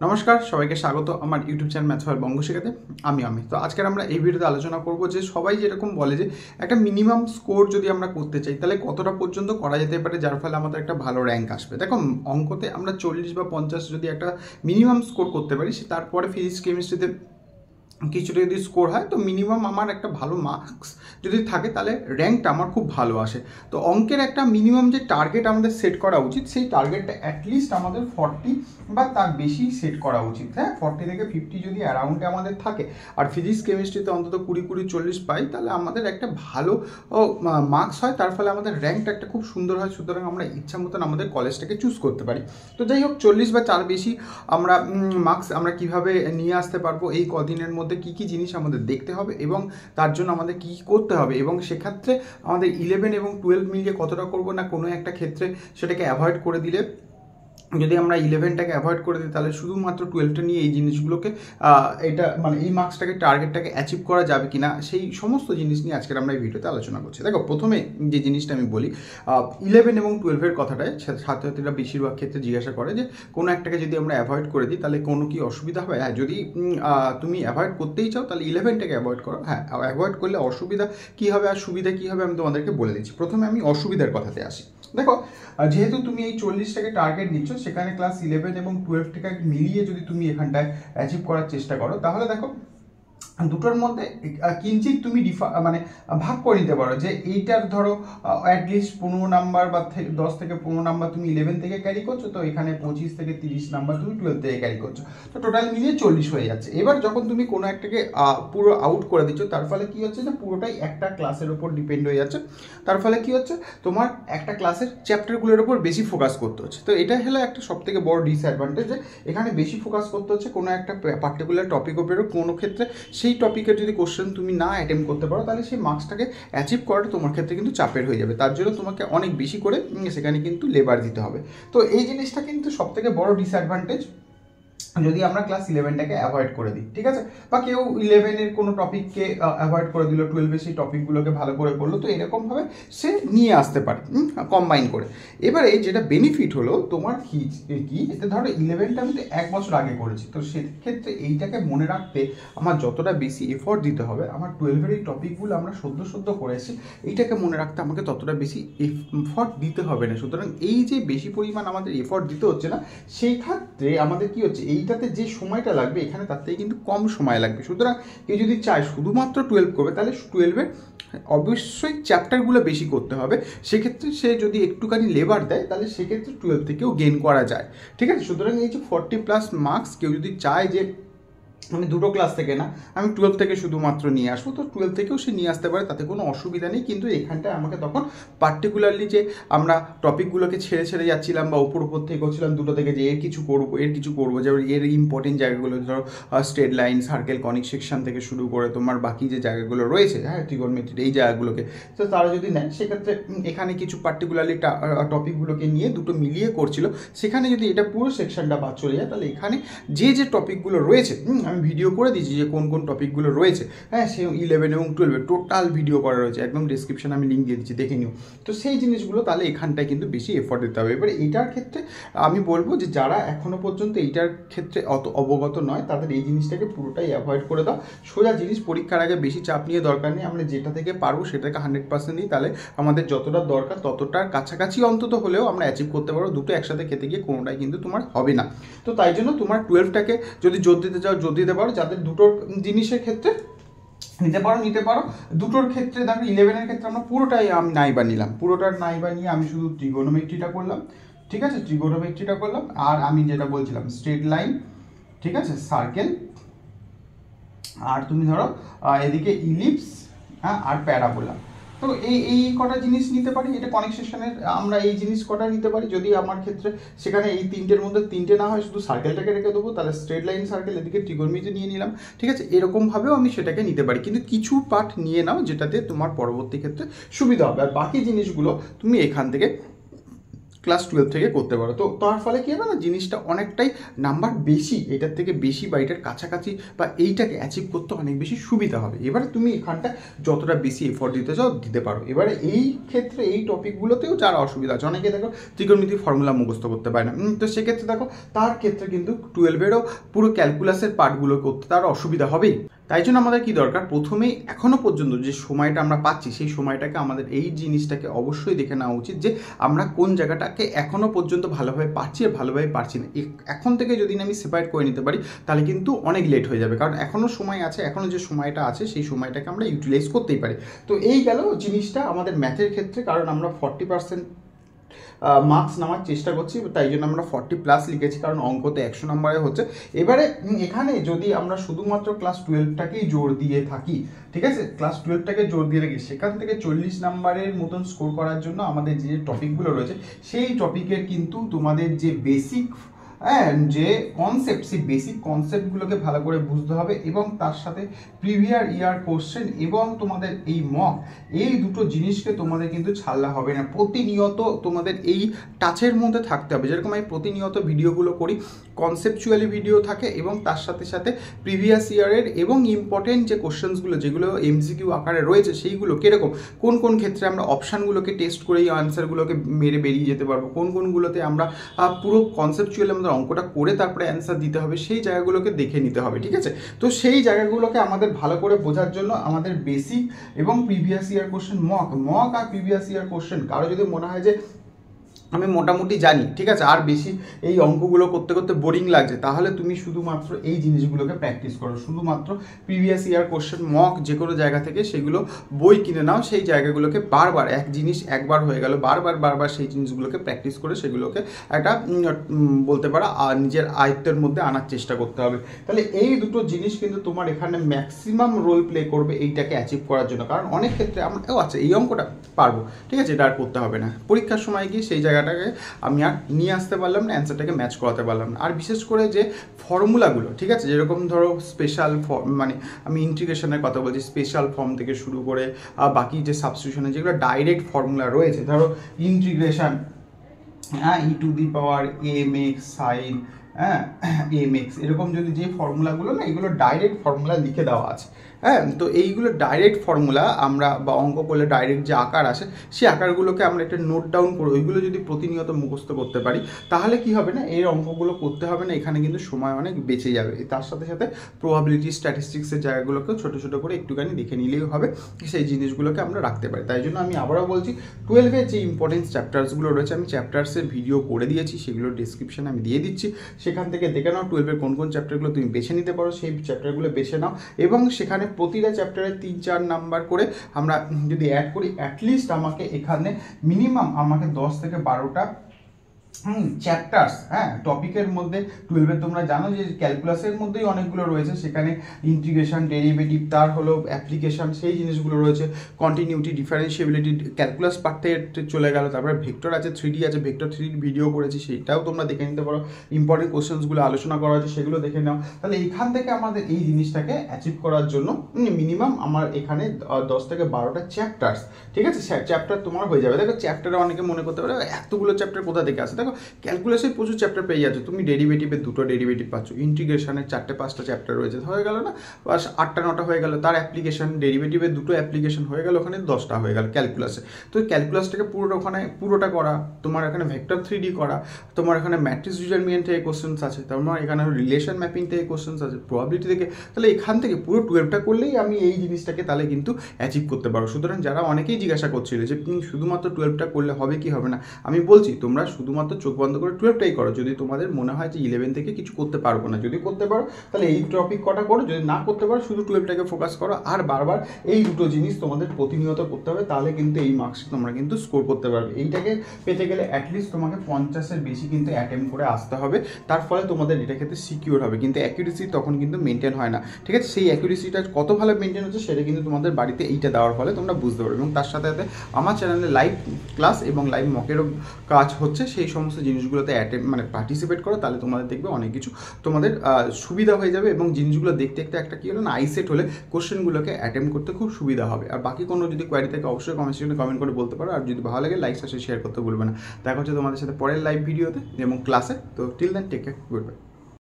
নমস্কার, সবাইকে স্বাগত আমার ইউটিউব চ্যানেল ম্যাথ ফর বঙ্গ শেখাতে। আমি তো আজকের আমরা এই ভিডিওতে আলোচনা করব যে সবাই যেরকম বলে যে একটা মিনিমাম স্কোর যদি আমরা করতে চাই তাহলে কতটা পর্যন্ত করা যেতে পারে যার ফলে আমাদের একটা ভালো র্যাঙ্ক আসবে। দেখো, অঙ্কতে আমরা 40 বা 50 যদি একটা মিনিমাম স্কোর করতে পারি, তারপরে ফিজিক্স কেমিস্ট্রিতে কিছুটা যদি স্কোর হয় তো মিনিমাম আমার একটা ভালো মার্কস যদি থাকে তাহলে র্যাঙ্কটা আমার খুব ভালো আসে। তো অঙ্কের একটা মিনিমাম যে টার্গেট আমাদের সেট করা উচিত, সেই টার্গেটটা অ্যাটলিস্ট আমাদের 40 বা তার বেশি সেট করা উচিত। হ্যাঁ, 40 থেকে 50 যদি অ্যারাউন্ডে আমাদের থাকে আর ফিজিক্স কেমিস্ট্রিতে অন্তত 20-40 পাই, তাহলে আমাদের একটা ভালো মার্কস হয়, তার ফলে আমাদের র্যাঙ্কটা একটা খুব সুন্দর হয়। সুতরাং আমরা ইচ্ছা মতন আমাদের কলেজটাকে চুজ করতে পারি। তো যাই হোক, 40 বা তার বেশি আমরা মার্কস আমরা কীভাবে নিয়ে আসতে পারবো, এই কদিনের মধ্যে কী কী জিনিস আমাদের দেখতে হবে এবং তার জন্য আমাদের কী কী করতে হবে, এবং সেক্ষেত্রে আমাদের 11 এবং 12 মিলিয়ে কতটা করবো না কোনো একটা ক্ষেত্রে সেটাকে অ্যাভয়েড করে দিলে, যদি আমরা 11টাকে অ্যাভয়েড করে দিই তাহলে শুধুমাত্র 12টা নিয়ে এই জিনিসগুলোকে এটা মানে এই মার্কসটাকে টার্গেটটাকে অ্যাচিভ করা যাবে কি না, সেই সমস্ত জিনিস নিয়ে আজকের আমরা এই ভিডিওতে আলোচনা করছি। দেখো, প্রথমে যে জিনিসটা আমি বলি, 11 এবং 12-এর কথাটাই ছাত্রছাত্রীরা বেশিরভাগ ক্ষেত্রে জিজ্ঞাসা করে যে কোনো একটাকে যদি আমরা অ্যাভয়েড করে দিই তাহলে কোনো কি অসুবিধা হবে। হ্যাঁ, যদি তুমি অ্যাভয়েড করতেই চাও তাহলে 11টাকে অ্যাভয়েড করো। হ্যাঁ, অ্যাভয়েড করলে অসুবিধা কী হবে আর সুবিধা কী হবে আমি তোমাদেরকে বলে দিচ্ছি। প্রথমে আমি অসুবিধার কথাতে আসি। দেখো, যেহেতু তুমি এই 40টাকে টার্গেট নিচ্ছ, সেখানে ক্লাস 11 এবং 12টাকে মিলিয়ে যদি তুমি এখানটায় অ্যাচিভ করার চেষ্টা করো, তাহলে দেখো দুটোর মধ্যে কিঞ্চিত তুমি মানে ভাগ করে নিতে পারো যে এইটার ধরো অ্যাটলিস্ট 15 নাম্বার বা 10 থেকে 15 নাম্বার তুমি 11 থেকে ক্যারি করছো, তো এখানে 25 থেকে 30 নাম্বার তুমি 12 থেকে ক্যারি করছো, তো টোটাল মিলিয়ে 40 হয়ে যাচ্ছে। এবার যখন তুমি কোনো একটাকে পুরো আউট করে দিচ্ছ, তার ফলে কি হচ্ছে না, পুরোটাই একটা ক্লাসের উপর ডিপেন্ড হয়ে যাচ্ছে। তার ফলে কি হচ্ছে, তোমার একটা ক্লাসের চ্যাপ্টারগুলোর উপর বেশি ফোকাস করতে হচ্ছে। তো এটা হলো একটা সবথেকে বড় ডিসঅ্যাডভান্টেজ, যে এখানে বেশি ফোকাস করতে হচ্ছে কোনো একটা পার্টিকুলার টপিক উপরেও। কোনো ক্ষেত্রে সেই টপিকের যদি কোশ্চেন তুমি না অ্যাটেম্প করতে পারো, তাহলে সেই মার্কসটাকে অ্যাচিভ করাটা তোমার ক্ষেত্রে কিন্তু চাপের হয়ে যাবে। তার জন্য তোমাকে অনেক বেশি করে সেখানে কিন্তু লেবার দিতে হবে। তো এই জিনিসটা কিন্তু সবথেকে বড় ডিসঅ্যাডভান্টেজ যদি আমরা ক্লাস 11টাকে অ্যাভয়েড করে দিই, ঠিক আছে। বা কেউ 11-এর কোনো টপিককে অ্যাভয়েড করে দিল, 12-এর সেই টপিকগুলোকে ভালো করে পড়লো, তো এরকমভাবে সে নিয়ে আসতে পারে কম্বাইন করে। এবারে যেটা বেনিফিট হলো তোমার কি, এতে ধরো 11টা আমি তো 1 বছর আগে করেছি, তো সেক্ষেত্রে এইটাকে মনে রাখতে আমার যতটা বেশি এফোর্ট দিতে হবে, আমার 12-এর এই টপিকগুলো আমরা সদ্য করেছি, এইটাকে মনে রাখতে আমাকে ততটা বেশি এফোর্ট দিতে হবে না। সুতরাং এই যে বেশি পরিমাণ আমাদের এফোর্ট দিতে হচ্ছে না, সেই ক্ষেত্রে আমাদের কি হচ্ছে, এইটাতে যে সময়টা লাগবে এখানে তার থেকে কিন্তু কম সময় লাগবে। সুতরাং কেউ যদি চায় শুধুমাত্র 12 করবে, তাহলে 12-এর অবশ্যই চ্যাপ্টারগুলো বেশি করতে হবে। সেক্ষেত্রে সে যদি একটুখানি লেবার দেয়, তাহলে সেক্ষেত্রে 12 থেকেও গেইন করা যায়, ঠিক আছে। সুতরাং এই যে 40+ মার্কস কেউ যদি চায় যে আমি দুটো ক্লাস থেকে না, আমি 12 থেকে শুধুমাত্র নিয়ে আসবো, তো 12 থেকেও সে নিয়ে আসতে পারে, তাতে কোনো অসুবিধা নেই। কিন্তু এখানটায় আমাকে তখন পার্টিকুলারলি যে আমরা টপিকগুলোকে ছেড়ে যাচ্ছিলাম বা উপর থেকে করছিলাম দুটো থেকে, যে এর কিছু করবো যেমন এর ইম্পর্টেন্ট জায়গাগুলো ধরো straight line, circle, conic section থেকে শুরু করে তোমার বাকি যে জায়গাগুলো রয়েছে, হ্যাঁ, ট্রিগোনোমেট্রি, এই জায়গাগুলোকে তো তারা যদি নেয়, সেক্ষেত্রে এখানে কিছু পার্টিকুলারলি টপিকগুলোকে নিয়ে দুটো মিলিয়ে করছিল, সেখানে যদি এটা পুরো সেকশনটা বাদ চলে যায়, তাহলে এখানে যে টপিকগুলো রয়েছে আমি ভিডিও করে দিচ্ছি যে কোন কোন টপিকগুলো রয়েছে, হ্যাঁ, সে 11 এবং 12 টোটাল ভিডিও করা রয়েছে, একদম ডিসক্রিপশনে আমি লিঙ্ক দিয়ে দিচ্ছি, দেখে নিও। তো সেই জিনিসগুলো তাহলে এখানটায় কিন্তু বেশি এফোর্ট দিতে হবে। এবারে এইটার ক্ষেত্রে আমি বলবো যে যারা এখনও পর্যন্ত এইটার ক্ষেত্রে অত অবগত নয়, তাদের এই জিনিসটাকে পুরোটাই অ্যাভয়েড করে দাও। সোজা জিনিস, পরীক্ষার আগে বেশি চাপ নিয়ে দরকার নেই, আমরা যেটা থেকে পারবো সেটাকে 100% দিই, তাহলে আমাদের যতটা দরকার ততটার কাছাকাছি অন্তত হলেও আমরা অ্যাচিভ করতে পারবো। দুটো একসাথে খেতে গিয়ে কোনোটাই কিন্তু তোমার হবে না। তো তাই জন্য তোমার 12টাকে যদি জোর দিতে চাও জোর দিতে পারো, যাদের দুটো জিনিসের ক্ষেত্রে নিতে পারো। দুটোর ক্ষেত্রে দেখো, 11-এর ক্ষেত্রে আমরা পুরোটাই আমি নাইবা নিলাম, পুরোটার নাইবা নিয়ে আমি শুধু ট্রিগোনোমেট্রিটা করলাম, ঠিক আছে, ট্রিগোনোমেট্রিটা করলাম। আর আমি যেটা বলছিলাম স্ট্রেট লাইন, ঠিক আছে, সার্কেল, আর তুমি ধরো এদিকে ইলিপস, হ্যাঁ, আর প্যারাবোলা। তো এই কটা জিনিস নিতে পারি, এটা কনিক সেকশনের আমরা এই জিনিস কটা নিতে পারি। যদি আমার ক্ষেত্রে সেখানে এই তিনটের মধ্যে তিনটে না হয়, শুধু সার্কেলটাকে রেখে দেবো, তাহলে স্ট্রেট লাইন, সার্কেল, এদিকে ট্রিগোনোমেট্রি নিয়ে নিলাম, ঠিক আছে। এরকমভাবেও আমি সেটাকে নিতে পারি, কিন্তু কিছু পার্ট নিয়ে নাও যেটাতে তোমার পরবর্তী ক্ষেত্রে সুবিধা হবে, আর বাকি জিনিসগুলো তুমি এখান থেকে ক্লাস 12 থেকে করতে পারো। তো তার ফলে কী হবে না, জিনিসটা অনেকটাই নাম্বার বেশি, এটার থেকে বেশি বা এটার কাছাকাছি বা এইটাকে অ্যাচিভ করতে অনেক বেশি সুবিধা হবে। এবারে তুমি এখানটা যতটা বেশি এফোর্ট দিতে চাও দিতে পারো। এবারে এই ক্ষেত্রে এই টপিকগুলোতেও যারা অসুবিধা আছে, অনেকে দেখো ত্রিকোণমিতি ফর্মুলা মুখস্থ করতে পারে না, তো সেক্ষেত্রে দেখো তার ক্ষেত্রে কিন্তু 12-এরও পুরো ক্যালকুলাসের পার্টগুলো করতে তার অসুবিধা হবেই। তাই জন্য আমাদের কি দরকার, প্রথমেই এখনও পর্যন্ত যে সময়টা আমরা পাচ্ছি সেই সময়টাকে আমাদের এই জিনিসটাকে অবশ্যই দেখে নেওয়া উচিত যে আমরা কোন জায়গাটাকে এখনও পর্যন্ত ভালোভাবে পারছি আর ভালোভাবে পারছি না। এখন থেকে যদি আমি সেপারেট করে নিতে পারি তাহলে কিন্তু অনেক লেট হয়ে যাবে, কারণ এখনও সময় আছে, এখনও যে সময়টা আছে সেই সময়টাকে আমরা ইউটিলাইজ করতেই পারি। তো এই গেল জিনিসটা আমাদের ম্যাথের ক্ষেত্রে, কারণ আমরা 40% মার্কস নেওয়ার চেষ্টা করছি, তাই জন্য আমরা 40+ লিখেছি, কারণ অঙ্কতে 100 নম্বরে হচ্ছে। এবারে এখানে যদি আমরা শুধুমাত্র ক্লাস 12টাকেই জোর দিয়ে থাকি, ঠিক আছে, ক্লাস 12টাকে জোর দিয়ে রাখি, সেখান থেকে 40 নম্বরের মতন স্কোর করার জন্য আমাদের যে টপিকগুলো রয়েছে সেই টপিকের কিন্তু তোমাদের যে বেসিক যে কনসেপ্ট, সেই বেসিক কনসেপ্টগুলোকে ভালো করে বুঝতে হবে, এবং তার সাথে প্রিভিয়াস ইয়ার কোশ্চেন এবং তোমাদের এই মক, এই দুটো জিনিসকে তোমাদের কিন্তু ছাড়লে হবে না। প্রতিনিয়ত তোমাদের এই টাচের মধ্যে থাকতে হবে। যেরকম আমি প্রতিনিয়ত ভিডিওগুলো করি, কনসেপচুয়ালি ভিডিও থাকে এবং তার সাথে সাথে প্রিভিয়াস ইয়ারের এবং ইম্পর্টেন্ট যে কোশ্চেন্সগুলো যেগুলো এমসিকিউ আকারে রয়েছে সেইগুলো কীরকম, কোন কোন ক্ষেত্রে আমরা অপশানগুলোকে টেস্ট করে এই আনসারগুলোকে মেরে বেরিয়ে যেতে পারবো, কোন কোনগুলোতে আমরা পুরো কনসেপচুয়ালি আমাদের অঙ্কটা করে তারপরে অ্যান্সার দিতে হবে, সেই জায়গাগুলোকে দেখে নিতে হবে, ঠিক আছে। তো সেই জায়গাগুলোকে আমাদের ভালো করে বোঝার জন্য আমাদের বেসিক এবং প্রিভিয়াস ইয়ার কোশ্চেন, মক আর প্রিভিয়াস ইয়ার কোশ্চেন, কারো যদি মনে হয় যে আমি মোটামুটি জানি, ঠিক আছে, আর বেশি এই অঙ্কগুলো করতে করতে বোরিং লাগছে, তাহলে তুমি শুধুমাত্র এই জিনিসগুলোকে প্র্যাকটিস করো, শুধুমাত্র প্রিভিয়াস ইয়ার কোশ্চেন মক যে কোনো জায়গা থেকে সেগুলো বই কিনে নাও, সেই জায়গাগুলোকে বারবার, এক জিনিস একবার হয়ে গেল, বারবার সেই জিনিসগুলোকে প্র্যাকটিস করে সেগুলোকে একটা বলতে পারো নিজের আয়ত্তের মধ্যে আনার চেষ্টা করতে হবে। তাহলে এই দুটো জিনিস কিন্তু তোমার এখানে ম্যাক্সিমাম রোল প্লে করবে এইটাকে অ্যাচিভ করার জন্য। কারণ অনেক ক্ষেত্রে আমরা আচ্ছা এই অঙ্কটা পারবো, ঠিক আছে, এটা আর করতে হবে না, পরীক্ষার সময় গিয়ে সেই জায়গাটাকে আমি আর নিয়ে আসতে পারলাম না, অ্যান্সারটাকে ম্যাচ করাতে পারলাম না। আর বিশেষ করে যে ফর্মুলাগুলো, ঠিক আছে, যেরকম ধরো স্পেশাল ফর্ম, মানে আমি ইন্টিগ্রেশনের কথা বলছি, স্পেশাল ফর্ম থেকে শুরু করে বাকি যে সাবস্টিটিউশনের যেগুলো ডাইরেক্ট ফর্মুলা রয়েছে, ধরো ইন্টিগ্রেশন e⁻mx sin mx, এরকম যদি যে ফর্মুলাগুলো না, এগুলো ডাইরেক্ট ফর্মুলা লিখে দেওয়া আছে, তো এইগুলো ডাইরেক্ট ফর্মুলা আমরা বা অঙ্ক করলে ডাইরেক্ট যে আকার আসে সেই আকারগুলোকে আমরা একটা নোট ডাউন করে ওইগুলো যদি প্রতিনিয়ত মুখস্থ করতে পারি তাহলে কি হবে না, এই অঙ্কগুলো করতে হবে না, এখানে কিন্তু সময় অনেক বেঁচে যাবে। তার সাথে সাথে প্রবাবিলিটি স্ট্যাটিস্টিক্সের জায়গাগুলোকেও ছোটো ছোটো করে একটুখানি দেখে নিলেই হবে, সেই জিনিসগুলোকে আমরা রাখতে পারি। তাই জন্য আমি আবারও বলছি, 12-এর যে ইম্পর্টেন্ট চ্যাপ্টার্সগুলো রয়েছে আমি চ্যাপ্টার্সের ভিডিও করে দিয়েছি, সেগুলো ডিসক্রিপশানে আমি দিয়ে দিচ্ছি, সেখান থেকে দেখে নাও 12-এর কোন কোন চ্যাপ্টারগুলো তুমি বেছে নিতে পারো, সেই চ্যাপ্টারগুলো বেছে নাও, এবং সেখানে প্রতিটা চ্যাপ্টারে 3-4 নাম্বার করে আমরা যদি অ্যাড করি, অ্যাটলিস্ট আমাকে এখানে মিনিমাম আমাকে 10 থেকে 12টা চ্যাপ্টার্স টপিকের মধ্যে 12-এর তোমরা জানো যে ক্যালকুলাসের মধ্যেই অনেকগুলো রয়েছে, সেখানে ইন্টিগ্রেশন, ডেরিভেটিভ, তার হলো অ্যাপ্লিকেশন, সেই জিনিসগুলো রয়েছে, কন্টিনিউটি, ডিফারেন্সিয়েবিলিটি, ক্যালকুলাস পার্ট থেকে চলে গেল, তারপরে ভেক্টর আছে, 3D আছে, ভেক্টর 3D ভিডিও করেছি, সেইটাও তোমরা দেখে নিতে পারো, ইম্পর্টেন্ট কোশ্চেন্সগুলো আলোচনা করা আছে সেগুলো দেখে নাও। তাহলে এখান থেকে আমাদের এই জিনিসটাকে অ্যাচিভ করার জন্য মিনিমাম আমার এখানে 10 থেকে 12টা চ্যাপ্টার্স, ঠিক আছে, চ্যাপ্টার তোমার হয়ে যাবে। দেখো চ্যাপ্টারে অনেকে মনে করতে পারে এতগুলো চ্যাপ্টার কোথা থেকে আসে, দেখো ক্যালকুলাসের প্রচুর চ্যাপ্টার পেয়ে যাচ্ছ, তুমি ডেরিভেটিভের 2টো ডেরিভেটিভ পাচ্ছ, ইন্টিগ্রেশনের 4-5টা চ্যাপ্টার রয়েছে, হয়ে গেল না, বাস 8টা-9টা হয়ে গেল, তার অ্যাপ্লিকেশন, ডেরিভেটিভের 2টো অ্যাপ্লিকেশন হয়ে গেল, ওখানে 10টা হয়ে গেল ক্যালকুলাসে। তো ক্যালকুলাসটাকে পুরোটা করা, তোমার এখানে ভেক্টর 3D করা, তোমার এখানে ম্যাট্রিক্স ডিটারমিনেন্ট থেকে কোশ্চেন্স আছে, তোমার এখানে রিলেশন ম্যাপিং থেকে কোশ্চেন্স আছে, প্রবাবিলিটি থেকে, তাহলে এখান থেকে পুরো 12টা করলেই আমি এই জিনিসটাকে তাহলে কিন্তু অ্যাচিভ করতে পারো। সুতরাং যারা অনেকেই জিজ্ঞাসা করছিল যে শুধুমাত্র 12টা করলে হবে কি হবে না, আমি বলছি তোমরা শুধুমাত্র চোখ বন্ধ করে 12টাই করো, যদি তোমাদের মনে হয় যে 11 থেকে কিছু করতে পারবো না, যদি করতে পারো তাহলে এই টপিক কটা করো, যদি না করতে পারো শুধু 12টাকে ফোকাস করো, আর বারবার এই দুটো জিনিস তোমাদের প্রতিনিয়ত করতে হবে, তাহলে কিন্তু এই মার্কস তোমরা কিন্তু স্কোর করতে পারবে। এইটাকে পেতে গেলে অ্যাটলিস্ট তোমাকে 50-এর বেশি কিন্তু অ্যাটেম্প করে আসতে হবে, তার ফলে তোমাদের এটা ক্ষেত্রে সিকিউর হবে, কিন্তু অ্যাকিউরেসি তখন কিন্তু মেনটেন হয় না, ঠিক আছে। সেই অ্যাকিউরেসিটা কত ভালো মেনটেন হচ্ছে সেটা কিন্তু তোমাদের বাড়িতে এইটা দেওয়ার ফলে তোমরা বুঝতে পারবে। এবং তার সাথে সাথে আমার চ্যানেলে লাইভ ক্লাস এবং লাইভ মকেরও কাজ হচ্ছে, সেই সময় সমস্ত জিনিসগুলোতে পার্টিসিপেট করো, তাহলে তোমাদের দেখবে অনেক কিছু তোমাদের সুবিধা হয়ে যাবে, এবং জিনিসগুলো দেখতে দেখতে একটা কী হলো না, আইসেট হলে কোশ্চেনগুলোকে অ্যাটেম্প করতে খুব সুবিধা হবে। আর বাকি কোনো যদি কোয়ারি থাকে অবশ্যই কমেন্ট সেকশনে কমেন্ট করে বলতে পারো, আর যদি ভালো লাগে লাইক শেয়ার করতে ভুলবে না। দেখা হচ্ছে তোমাদের সাথে পরের লাইভ ভিডিওতে এবং ক্লাসে। তো till then take care, good by.